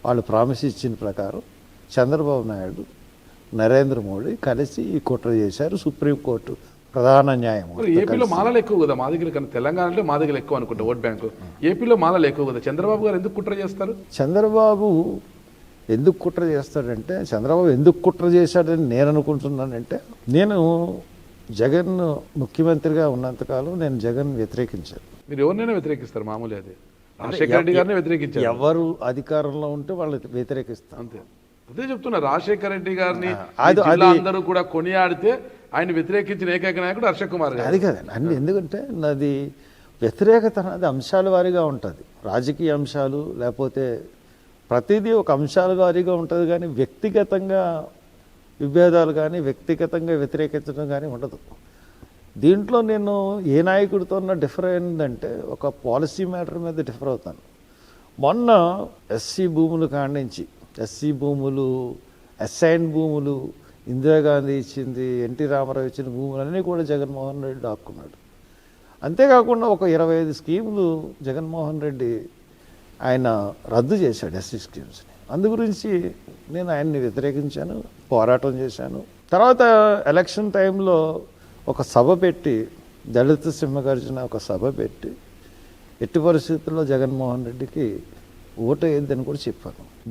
వాళ్ళు ప్రామిస్ ఇచ్చిన ప్రకారం చంద్రబాబు నాయుడు నరేంద్ర మోడీ కలిసి ఈ కుట్ర చేశారు. సుప్రీంకోర్టు ప్రధాన న్యాయమూర్తి ఏపీలో మాలలు ఎక్కువ కదా మా దగ్గర కన్నా, తెలంగాణలో మా దగ్గర ఎక్కువ అనుకుంటా ఓట్ బ్యాంకు. ఏపీలో మాలలు ఎక్కువ కదా, చంద్రబాబు గారు ఎందుకు కుట్ర చేస్తారు? చంద్రబాబు ఎందుకు కుట్ర చేస్తాడంటే, చంద్రబాబు ఎందుకు కుట్ర చేశాడని నేను అనుకుంటున్నానంటే, నేను జగన్ ముఖ్యమంత్రిగా ఉన్నంతకాలం నేను జగన్ వ్యతిరేకించాను. మీరు ఎవరినైనా వ్యతిరేకిస్తారు మామూలు, అది రాజశేఖర రెడ్డి గారిని వ్యతిరేకించారు. ఎవరు అధికారంలో ఉంటే వాళ్ళు వ్యతిరేకిస్తారు. అంతే, అదే చెప్తున్నా. రాజశేఖర రెడ్డి గారిని అందరూ కూడా కొనియాడితే ఆయన వ్యతిరేకించిన ఏకైక నాయకుడు హర్ష కుమార్ గారు. అది కదండి అన్ని, ఎందుకంటే నాది వ్యతిరేకత అనేది అంశాల వారీగా ఉంటుంది. రాజకీయ అంశాలు లేకపోతే ప్రతిదీ ఒక అంశాల వారీగా ఉంటుంది, కానీ వ్యక్తిగతంగా విభేదాలు కానీ వ్యక్తిగతంగా వ్యతిరేకించడం కానీ ఉండదు. దీంట్లో నేను ఏ నాయకుడితో డిఫర్ అయిందంటే ఒక పాలసీ మ్యాటర్ మీద డిఫర్ అవుతాను. మొన్న ఎస్సీ భూములు కాడించి, ఎస్సీ భూములు, అసైన్ భూములు, ఇందిరాగాంధీ ఇచ్చింది, ఎన్టీ రామారావు ఇచ్చిన భూములన్నీ కూడా జగన్మోహన్ రెడ్డి దాక్కున్నాడు. అంతేకాకుండా ఒక 25 స్కీములు జగన్మోహన్ రెడ్డి ఆయన రద్దు చేశాడు, ఎస్సీ స్కీమ్స్ని. అందు గురించి నేను ఆయన్ని వ్యతిరేకించాను, పోరాటం చేశాను. తర్వాత ఎలక్షన్ టైంలో ఒక సభ పెట్టి, దళిత సింహగర్జన ఒక సభ పెట్టి ఎట్టి పరిస్థితుల్లో జగన్మోహన్ రెడ్డికి ఓటు వేయద్దని కూడా చెప్పాను.